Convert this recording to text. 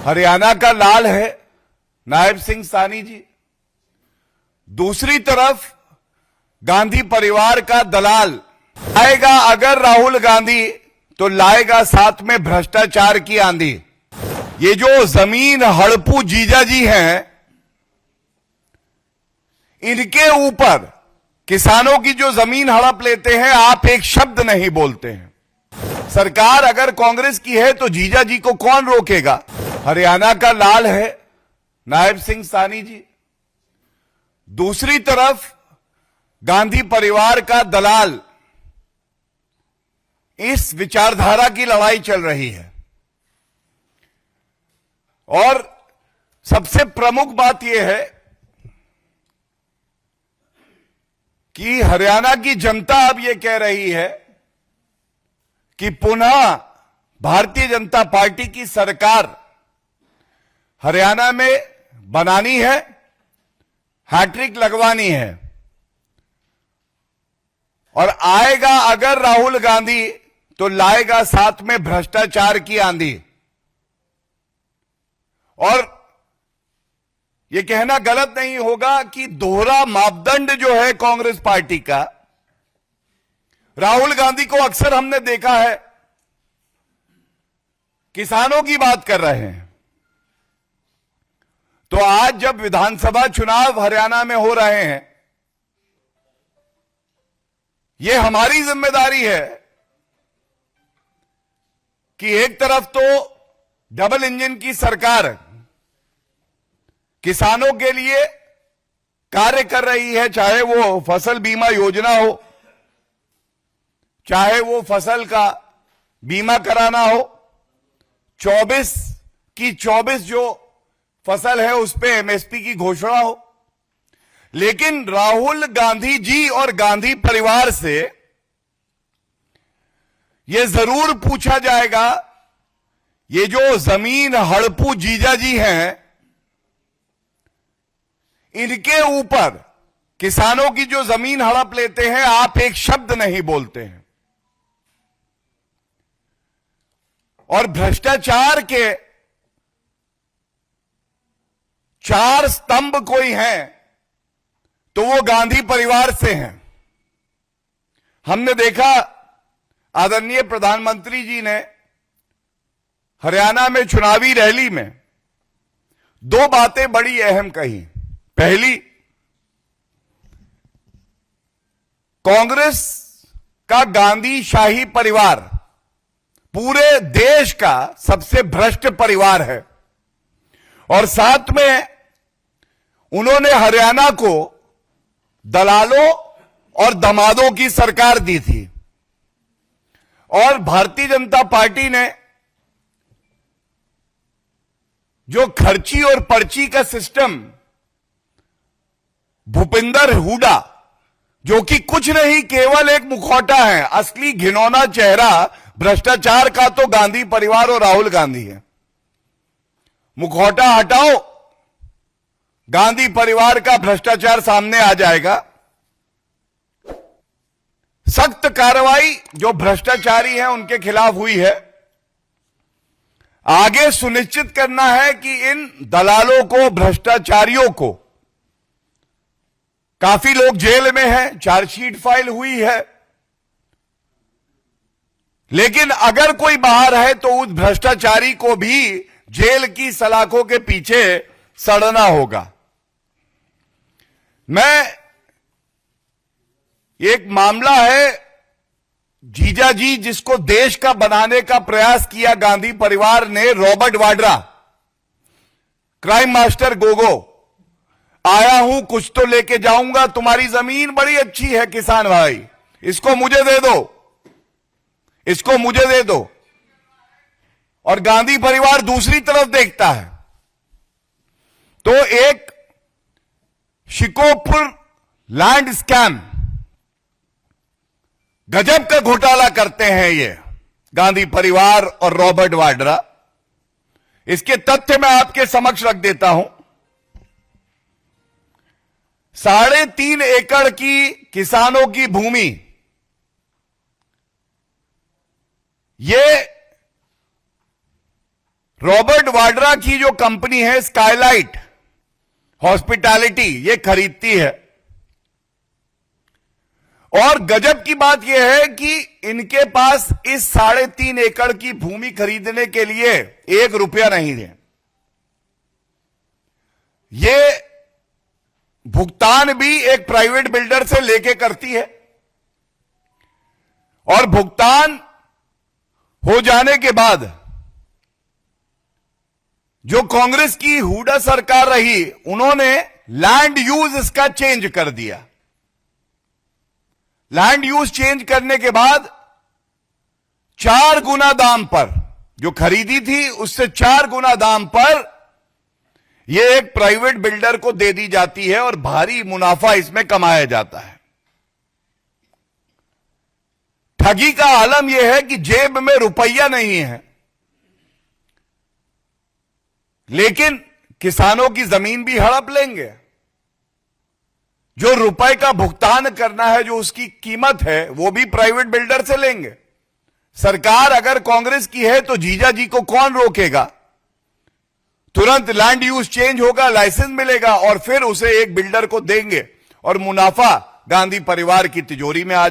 हरियाणा का लाल है नायब सिंह सानी जी, दूसरी तरफ गांधी परिवार का दलाल आएगा अगर राहुल गांधी तो लाएगा साथ में भ्रष्टाचार की आंधी। ये जो जमीन हड़पू जीजा जी हैं, इनके ऊपर किसानों की जो जमीन हड़प लेते हैं, आप एक शब्द नहीं बोलते हैं। सरकार अगर कांग्रेस की है तो जीजा जी को कौन रोकेगा। हरियाणा का लाल है नायब सिंह सानी जी, दूसरी तरफ गांधी परिवार का दलाल। इस विचारधारा की लड़ाई चल रही है और सबसे प्रमुख बात यह है कि हरियाणा की जनता अब यह कह रही है कि पुनः भारतीय जनता पार्टी की सरकार हरियाणा में बनानी है, हैट्रिक लगवानी है और आएगा अगर राहुल गांधी तो लाएगा साथ में भ्रष्टाचार की आंधी। और यह कहना गलत नहीं होगा कि दोहरा मापदंड जो है कांग्रेस पार्टी का, राहुल गांधी को अक्सर हमने देखा है किसानों की बात कर रहे हैं, तो आज जब विधानसभा चुनाव हरियाणा में हो रहे हैं, यह हमारी जिम्मेदारी है कि एक तरफ तो डबल इंजन की सरकार किसानों के लिए कार्य कर रही है, चाहे वो फसल बीमा योजना हो, चाहे वो फसल का बीमा कराना हो, 24 की 24 जो फसल है उस पे एमएसपी की घोषणा हो। लेकिन राहुल गांधी जी और गांधी परिवार से यह जरूर पूछा जाएगा, ये जो जमीन हड़पू जीजा जी हैं, इनके ऊपर किसानों की जो जमीन हड़प लेते हैं, आप एक शब्द नहीं बोलते हैं। और भ्रष्टाचार के 4 स्तंभ कोई हैं तो वो गांधी परिवार से हैं। हमने देखा आदरणीय प्रधानमंत्री जी ने हरियाणा में चुनावी रैली में 2 बातें बड़ी अहम कही। पहली, कांग्रेस का गांधी शाही परिवार पूरे देश का सबसे भ्रष्ट परिवार है और साथ में उन्होंने हरियाणा को दलालों और दमादों की सरकार दी थी। और भारतीय जनता पार्टी ने जो खर्ची और पर्ची का सिस्टम, भूपिंदर हुडा जो कि कुछ नहीं केवल एक मुखौटा है, असली घिनौना चेहरा भ्रष्टाचार का तो गांधी परिवार और राहुल गांधी है। मुखौटा हटाओ, गांधी परिवार का भ्रष्टाचार सामने आ जाएगा। सख्त कार्रवाई जो भ्रष्टाचारी हैं उनके खिलाफ हुई है। आगे सुनिश्चित करना है कि इन दलालों को, भ्रष्टाचारियों को, काफी लोग जेल में हैं, चार्जशीट फाइल हुई है, लेकिन अगर कोई बाहर है तो उस भ्रष्टाचारी को भी जेल की सलाखों के पीछे सड़ना होगा। एक मामला है जीजा जी जिसको देश का बनाने का प्रयास किया गांधी परिवार ने, Robert Vadra, crime master Gogo. आया हूं कुछ तो लेके जाऊंगा, तुम्हारी जमीन बड़ी अच्छी है किसान भाई, इसको मुझे दे दो, इसको मुझे दे दो। और गांधी परिवार दूसरी तरफ देखता है। तो एक शिकोपुर लैंड स्कैम, गजब का घोटाला करते हैं ये गांधी परिवार और रॉबर्ट वाड्रा। इसके तथ्य मैं आपके समक्ष रख देता हूं। 3.5 एकड़ की किसानों की भूमि, ये रॉबर्ट वाड्रा की जो कंपनी है स्काईलाइट हॉस्पिटैलिटी, ये खरीदती है। और गजब की बात यह है कि इनके पास इस 3.5 एकड़ की भूमि खरीदने के लिए 1 रुपया नहीं है। ये भुगतान भी एक प्राइवेट बिल्डर से लेके करती है और भुगतान हो जाने के बाद जो कांग्रेस की हुडा सरकार रही, उन्होंने लैंड यूज इसका चेंज कर दिया। लैंड यूज चेंज करने के बाद 4 गुना दाम पर, जो खरीदी थी उससे 4 गुना दाम पर यह एक प्राइवेट बिल्डर को दे दी जाती है और भारी मुनाफा इसमें कमाया जाता है। ठगी का आलम यह है कि जेब में रुपया नहीं है, लेकिन किसानों की जमीन भी हड़प लेंगे। जो रुपए का भुगतान करना है, जो उसकी कीमत है, वो भी प्राइवेट बिल्डर से लेंगे। सरकार अगर कांग्रेस की है तो जीजा जी को कौन रोकेगा? तुरंत लैंड यूज चेंज होगा, लाइसेंस मिलेगा और फिर उसे एक बिल्डर को देंगे और मुनाफा गांधी परिवार की तिजोरी में आ जाए।